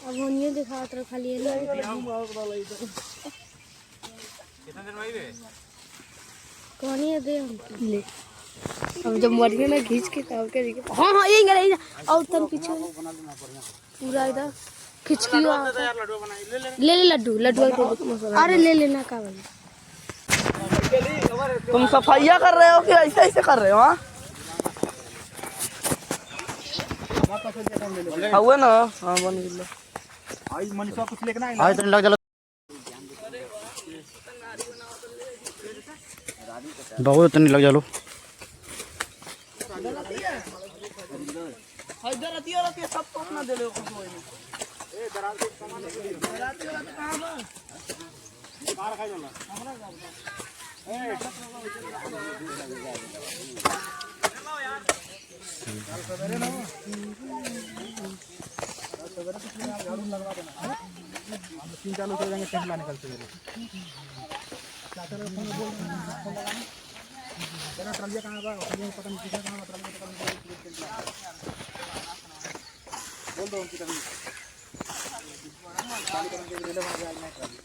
अब होनिए दिखा तो खाली ले कितना दिन भाई बे कहानी दे ले अब जब मरिए ना खींच के तब के देखिए हां हां यही गए और तन पीछे पूरा इधर खींच के ले ले लड्डू लड्डू अरे ले लेना का भाई तुम सफाइया कर रहे हो कि ऐसे ऐसे कर रहे हो? हाँ हुआ ना। हाँ बन गया आज मनीषा कुछ लेके ना आज तो लग चलो बहुत नहीं लग चलो इधर आती सब तो अपना दे लो ए दराज के सामान दराज कहां बा कार खाई जाला ए हेलो यार कल सवेरे ना सवेरे कुछ नहीं झाड़ू लगवा देना हम 3 चालू कर देंगे टेंट लाने कल सवेरे क्या चलो फोन बोल फोन लगाना तेरा ट्रलिया कहां बा पता नहीं किधर कहां ट्रलिया पता नहीं बोल दो उनकी कभी खाली करने के लिए वहां जाए नहीं ट्रली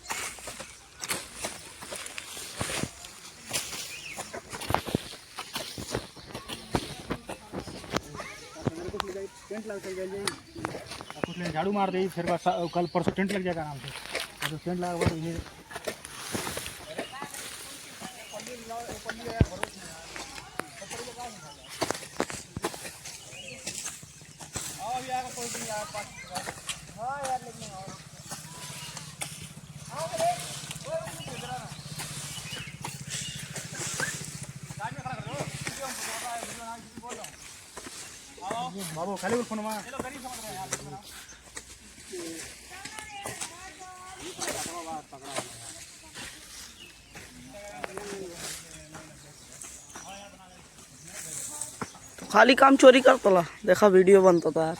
टेंट लग जाएगी कुछ नहीं झाड़ू मार दे फिर कल परसों टेंट लग जाएगा आराम से तो टेंट लगा तो ये बाबू खाली बोल फोन में तो खाली काम चोरी करता ला देखा वीडियो बनता था यार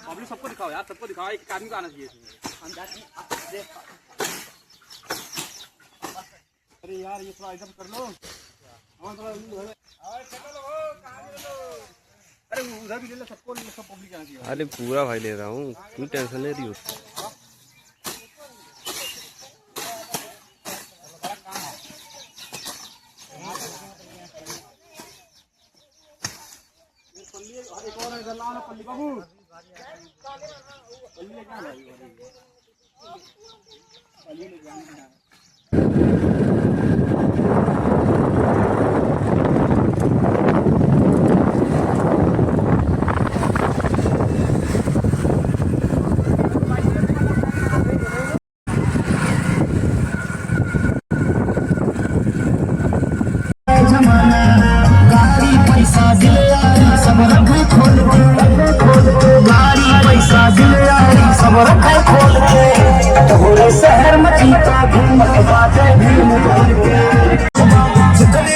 पब्लिक सबको दिखाओ यार सबको दिखाओ एक आदमी को आना चाहिए अरे यार ये थोड़ा एकदम कर लो अरे उधर भी ले लो सबको सब पब्लिक आना चाहिए अरे पूरा भाई ले रहा हूँ क्यों टेंशन ले रही हो एक और इधर लाओ ना पल्ली बाबू पल्ली लेके आना पल्ली लेके आना शहर में जीता घूम के बातें भीम भर के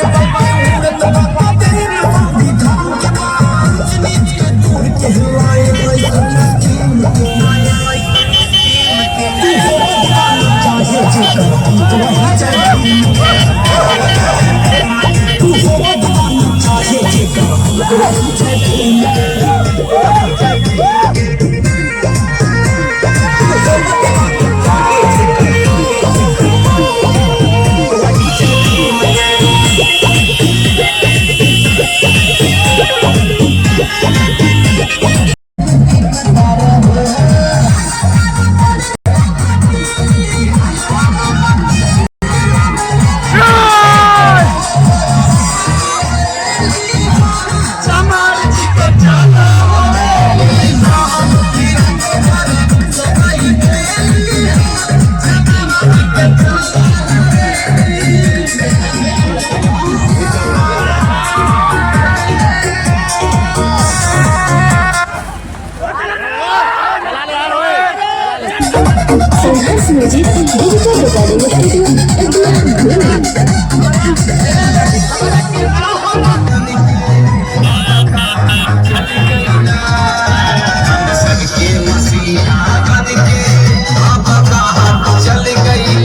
चल गई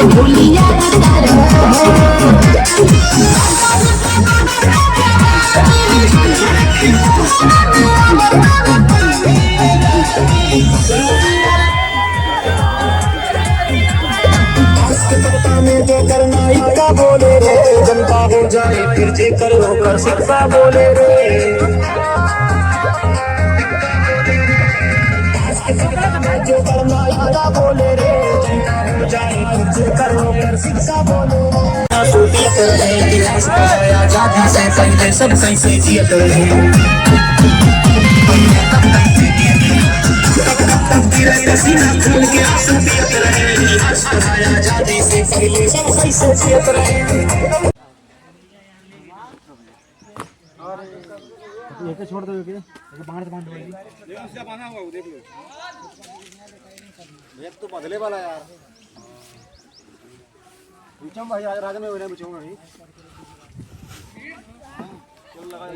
भूलिया में जो करना इतना बोले रे, जनता हो जाए फिर जे करो कर शिक्षा बोले रे। जो करना इतना बोले रे, जनता हो जाए फिर जे करो कर शिक्षा बोले रे। आजादी से पहले सब कैसे जियत रहे, सीना खोल के आंसू पियत रहे, आजादी से पहले सब कैसे जियत रहे। ये छोड़ दो, ये बाहर बांध दो, उससे बांधा हुआ देख लो, एक तो बदले वाला यार बिचम भाई आज राजा में होने बिचम नहीं चल लगा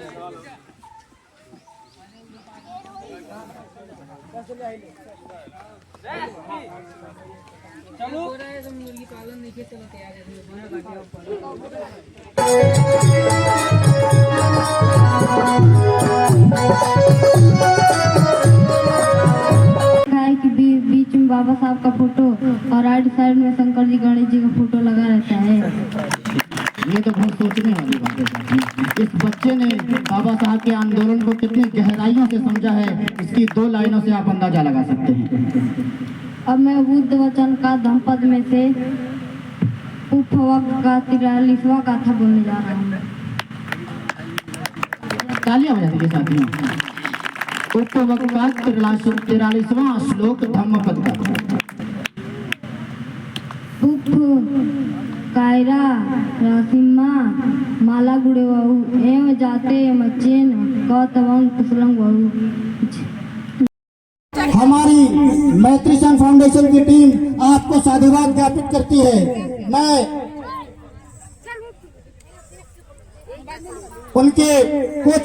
चलो मुर्गी पालन नहीं चलो तैयार है कि बीच में बाबा साहब का फोटो और राइट साइड में शंकर जी गणेश जी का फोटो लगा रहता है। ये तो बहुत सोचने वाली बात है। इस बच्चे ने बाबा साहब के आंदोलन को कितनी गहराइयों से समझा है, इसकी 2 लाइनों से आप अंदाजा लगा सकते हैं। अब मैं बुद्ध वचन का धम्पद में से उपवक का 43वां गाथा बोलने जा रहा हूँ। तालियां बजा दीजिए साथियों। उपवक का 43वां श्लोक धम्मपद का। उप कायरा रासिम्मा माला गुड़े वाहू एवं जाते मच्चेन गौतम कुशलंग वाहू। हमारी मैत्री संघ फाउंडेशन की टीम आपको साधुवाद ज्ञापित करती है। मैं उनके कुछ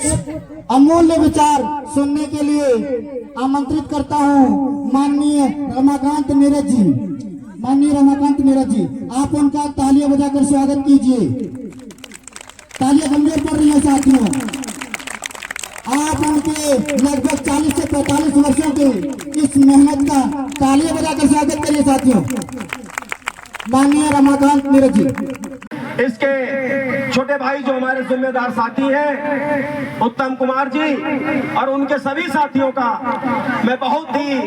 अमूल्य विचार सुनने के लिए आमंत्रित करता हूं। माननीय रमाकांत नीरज जी, माननीय रमाकांत नीरज जी, आप उनका तालियां बजाकर स्वागत कीजिए। तालियां गंभीर पड़ रही है साथियों। आप उनके लगभग 40 से 45 वर्षों के इस मेहनत का तालियां बजाकर स्वागत करिए साथियों। माननीय रमाकांत नीरज जी। इसके छोटे भाई जो हमारे जिम्मेदार साथी हैं उत्तम कुमार जी और उनके सभी साथियों का मैं बहुत ही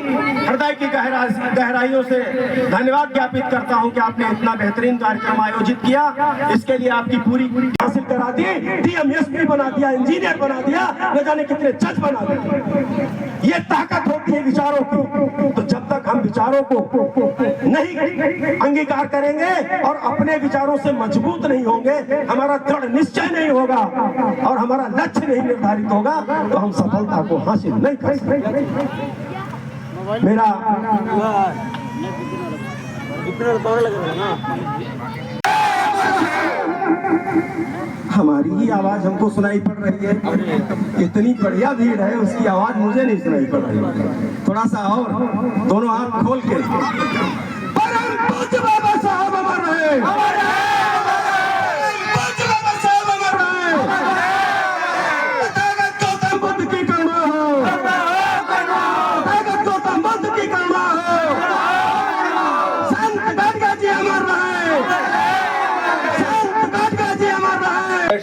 हृदय की गहराइयों से धन्यवाद ज्ञापित करता हूं कि आपने इतना बेहतरीन कार्यक्रम आयोजित किया। इसके लिए आपकी पूरी हासिल करा दी, डीएमएसपी बना दिया, इंजीनियर बना दिया, न जाने कितने जज बना दिए। ये ताकत होती है विचारों की। तो जब तक हम विचारों को नहीं अंगीकार करेंगे और अपने विचारों से मजबूत नहीं होंगे, हमारा दृढ़ निश्चय नहीं होगा और हमारा लक्ष्य नहीं निर्धारित होगा, तो हम सफलता को हासिल नहीं कर सकते। मेरा हमारी ही आवाज हमको सुनाई पड़ रही है। इतनी बढ़िया भीड़ है, उसकी आवाज मुझे नहीं सुनाई पड़ रही। थोड़ा सा और दोनों हाथ खोल के परम पूज्य बाबा साहब अमर रहे।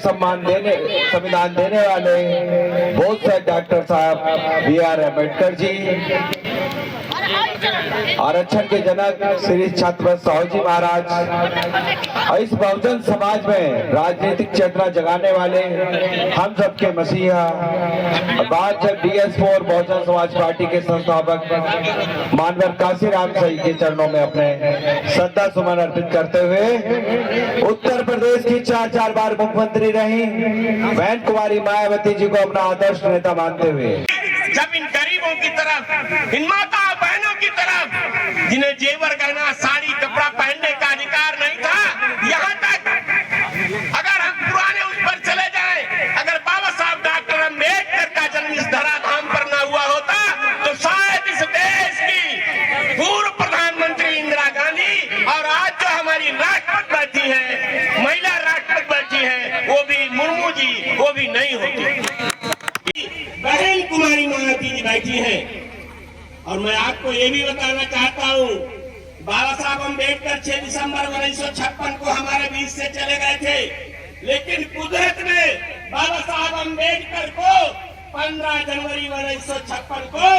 सम्मान देने संविधान देने वाले बहुत से डॉक्टर साहब BR अम्बेडकर जी, आरक्षण के जनक श्री छत्रपति साहू जी महाराज, इस बहुजन समाज में राजनीतिक चेतना जगाने वाले हम सबके मसीहा, बाद जब DS4 बहुजन समाज पार्टी के संस्थापक मानवर काशीराम सही के चरणों में अपने श्रद्धा सुमन अर्पित करते हुए उत्तर प्रदेश की 4 बार मुख्यमंत्री रही बहन कुमारी मायावती जी को अपना आदर्श नेता मानते हुए, जब इन गरीबों की तरफ, इन माता बहनों की तरफ जिन्हें जेवर गहना साड़ी कपड़ा पहनने का अधिकार नहीं था, यहाँ तक अगर हम पुराने उस पर चले जाएं, अगर बाबा साहब डॉक्टर अम्बेडकर का जन्म इस धराधाम पर न हुआ होता तो शायद इस देश की पूर्व प्रधानमंत्री इंदिरा गांधी और आज जो हमारी ये भी बताना चाहता हूँ, बाबा साहब अम्बेडकर 6 दिसंबर 1956 को हमारे बीच से चले गए थे, लेकिन कुदरत ने बाबा साहब अम्बेडकर को 15 जनवरी 1956 को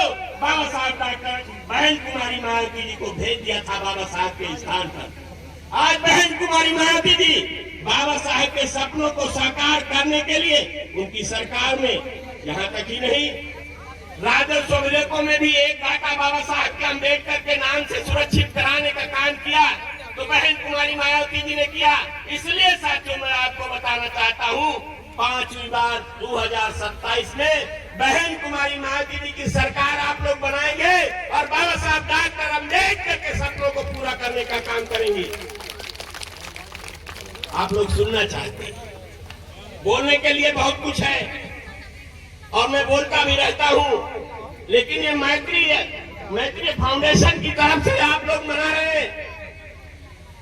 बाबा साहब डॉक्टर बहन कुमारी मायावती जी को भेज दिया था बाबा साहब के स्थान पर। आज बहन कुमारी मायावती जी बाबा साहब के सपनों को साकार करने के लिए उनकी सरकार में, यहाँ तक ही नहीं, राजस्व विधेयकों में भी एक घाटा बाबा साहब के अम्बेडकर के नाम से सुरक्षित कराने का काम किया तो बहन कुमारी मायावती जी ने किया। इसलिए साथियों मैं आपको बताना चाहता हूँ, 5वीं बार 2027 में बहन कुमारी मायावती जी की सरकार आप लोग बनाएंगे और बाबा साहब डॉक्टर अम्बेडकर के सपनों को पूरा करने का काम करेंगे। आप लोग सुनना चाहते हैं, बोलने के लिए बहुत कुछ है और मैं बोलता भी रहता हूँ, लेकिन ये मैत्री फाउंडेशन की तरफ से आप लोग मना रहे हैं।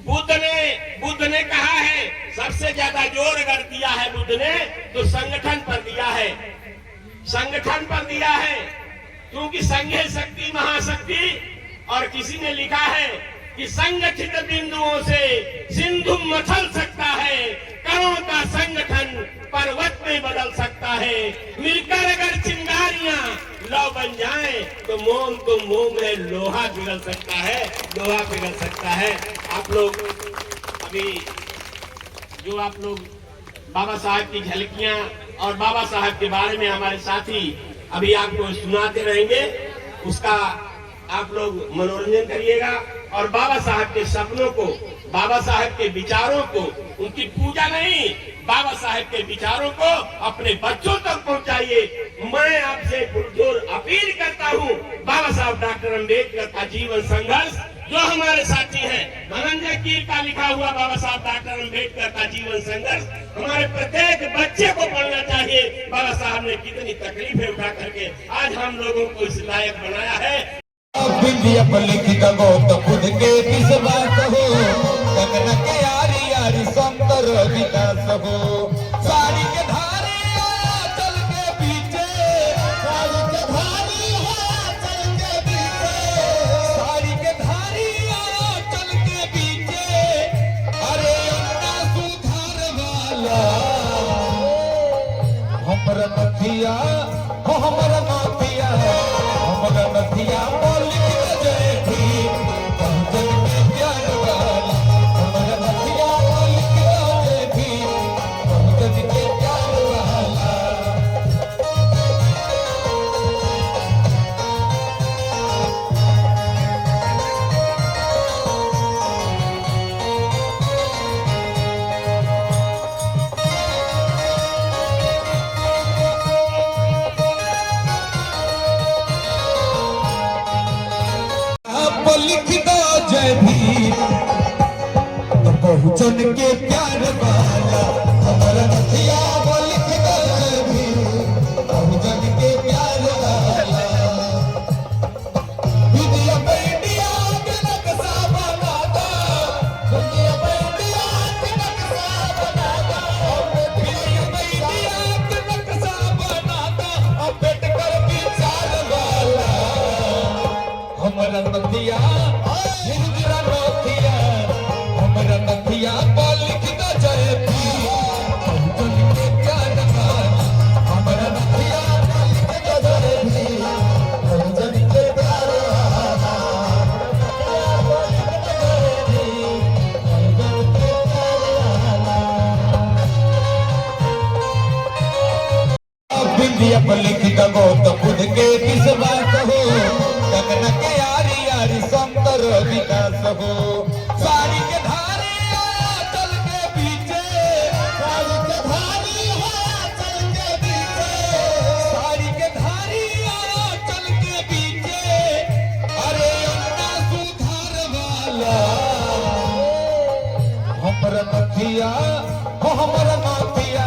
बुद्ध ने कहा है, सबसे ज्यादा जोर अगर दिया है बुद्ध ने तो संगठन पर दिया है, संगठन पर दिया है, क्योंकि संघे शक्ति महाशक्ति। और किसी ने लिखा है कि संगठित बिंदुओं से सिंधु मथल सकता है, कणों का संगठन पर्वत में बदल सकता है, मिलकर अगर चिंगारियां लौ बन जाएं तो मोम में लोहा पिघल सकता है, लोहा पिघल सकता है। आप लोग अभी जो आप लोग बाबा साहब की झलकियां और बाबा साहब के बारे में हमारे साथी अभी आपको सुनाते रहेंगे, उसका आप लोग मनोरंजन करिएगा और बाबा साहब के सपनों को, बाबा साहब के विचारों को, उनकी पूजा नहीं, बाबा साहब के विचारों को अपने बच्चों तक पहुंचाइए। मैं आपसे पुरजोर अपील करता हूं, बाबा साहब डॉक्टर अम्बेडकर का जीवन संघर्ष जो हमारे साथी हैं, धनंजय कीर का लिखा हुआ बाबा साहब डॉक्टर अम्बेडकर का जीवन संघर्ष हमारे प्रत्येक बच्चे को पढ़ना चाहिए। बाबा साहब ने कितनी तकलीफें उठा करके आज हम लोगों को इस लायक बनाया है। खुद के किस बात हो, गगन के यारी यारी सुंदर विकास हो, साड़ी के धारी चल के पीछे, साड़ी के धारी चल के पीछे, साड़ी के धारी चल के पीछे, अरे अन्ना सुधार वाला हमर नथिया हो, हमर नथिया, हमर नथिया लिख दो जय भीम, बहुजन के प्यार वाला हमारा नथिया वो लिख दो जय भीम, बहुजन के प्यार वाला। दुनिया में इंडिया के नक्शा बना दो, दुनिया में इंडिया के नक्शा बना दो, दुनिया में इंडिया के नक्शा बना दो, अम्बेडकर विचार वाला हमारा नथिया, हिंदुरा नथिया, हमारा नथिया लिख दो जय भीम, बहुजन के प्यार वाला हमारा नथिया लिख दो जय भीम, बहुजन के प्यार वाला, लिख दो जय भीम, बहुजन के प्यार वाला। बिंदिया पर लिख दो तो खुद के किस बात हो, गगन के यारी यारी सुंदर विकास हो, साड़ी के धारी चल के पीछे, साड़ी के धारी चल के पीछे, साड़ी के धारी चल के पीछे, अरे अन्ना सुधार वाला हमर नथिया हो, हमर नथिया,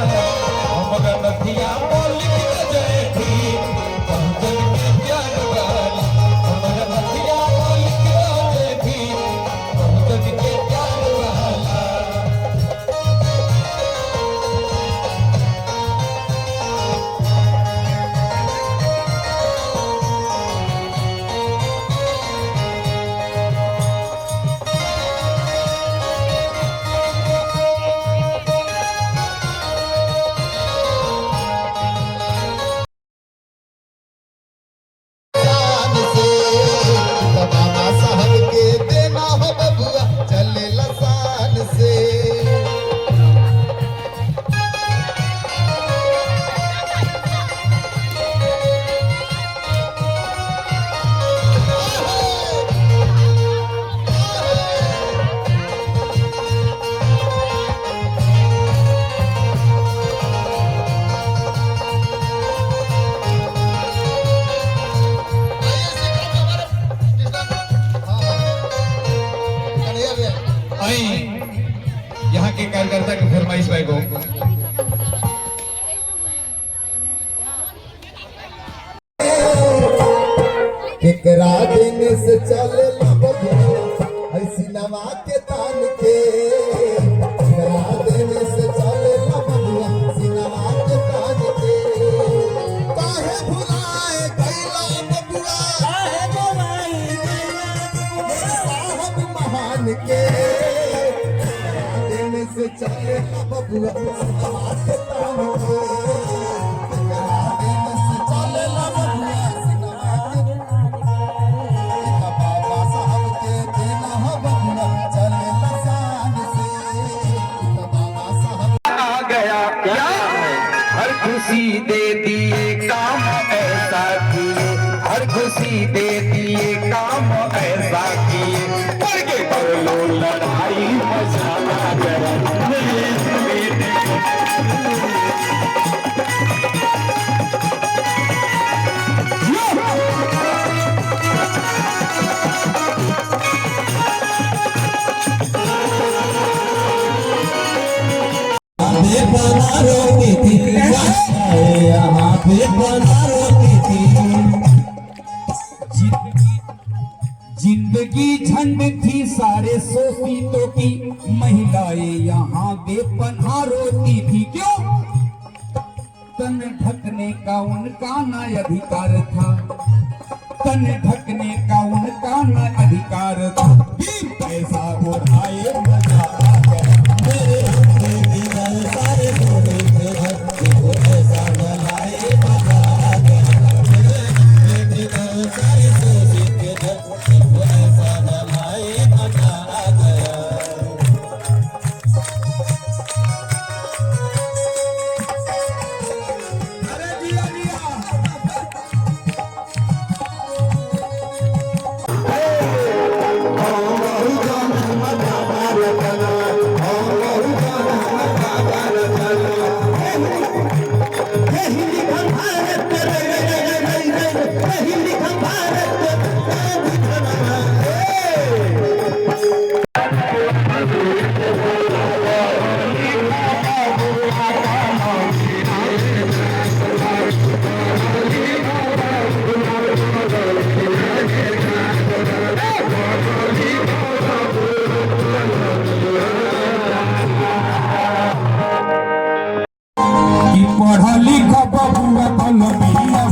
हमर नथिया लिख दो जय भीम, बहुजन के प्यार वाला हमर नथिया लिख दो जय भीम, बहुजन के प्यार वाला। आई यहाँ के कार्यकर्ता की फरमाइश भाई को केकरा देने से चले ऐसी नवा के तान के केकरा देने से चले सिनवा के तान के काहे भुलाए गैला बबुआ काहे भुलाए गैला साहब महान के केकरा देने से चले बबुआ सिनवा के तान के केकरा देने से चले बबुआ खुशी दे दिए काम ऐसा किए हर खुशी दे दिए काम ऐसा किए पढ़ के कर लो लड़ाई मचाना जरा जिंदगी झंड थी सारे शोषितों की महिलाएं यहाँ बेपनाह रोती थी क्यों तन ढकने का उनका न अधिकार था तन ढकने का उनका न अधिकार था पैसा उठाए मजा आ गया मेरे सारे सोने थे पैसा जलाए मजा आ गया मेरे सारे सोने थे पैसा जलाए मजा आ गया अरे जिया जिया पढ़ा लिखा बबुआ कलमिया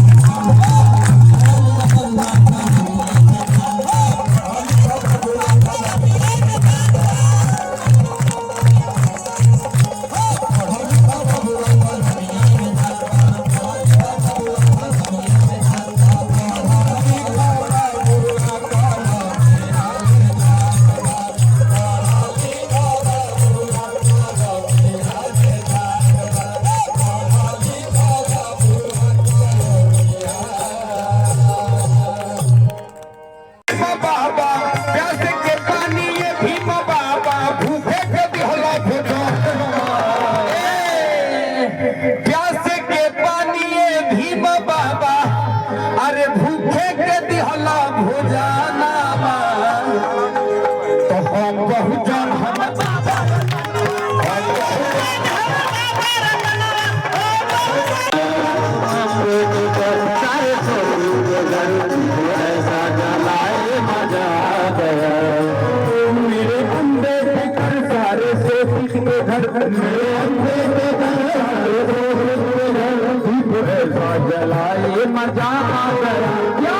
जलाए मजा आ गया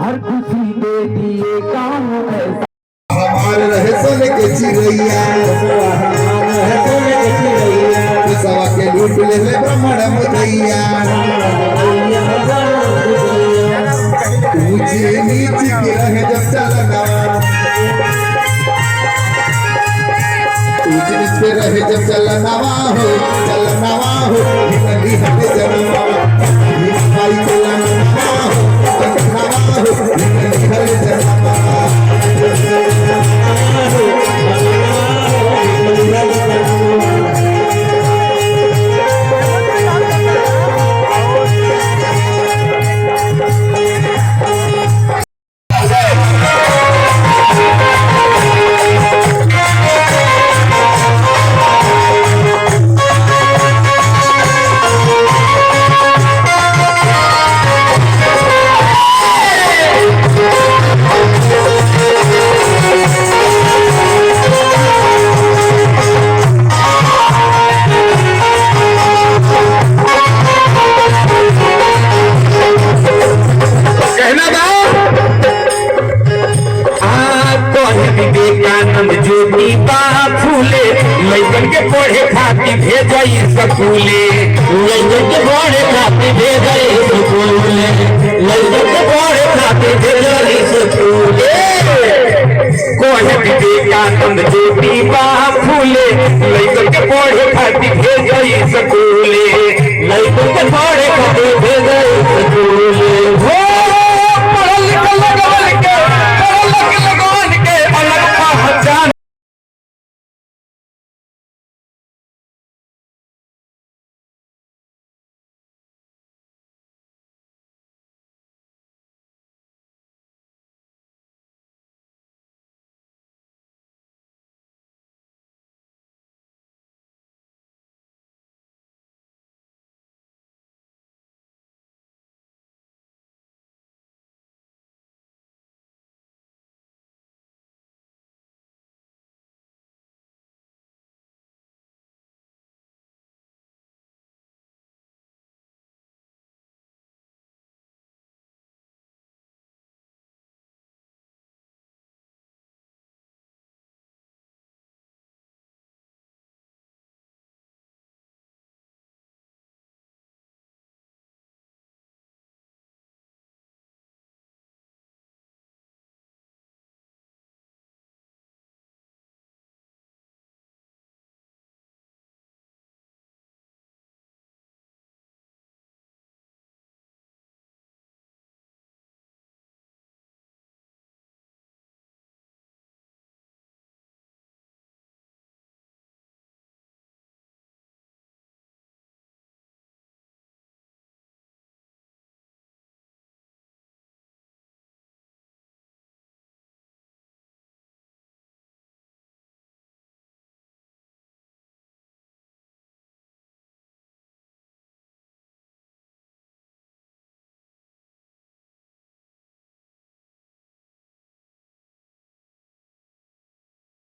हर खुशी दे दिए काम ऐसा हमारे रहे सोने के चिड़ैया सवा के लूट ले ब्राह्मण मुदैया ऊंचे नीचे के रहे जब चलना ऊंचे नीचे रहे जब चलना हो हिंदी हटे जन्मा भाई चलना हो हिंदी हटे जन्मा पढ़े खातिर भेजई स्कूले, लइकन के पढ़े खातिर भेजई स्कूले, लइकन के पढ़े खातिर भेजई स्कूले। कोहे विवेकानंद ज्योतिबा फूले, लइकन के पढ़े खातिर भेजई स्कूले, लइकन के पढ़े खातिर भेजई स्कूले।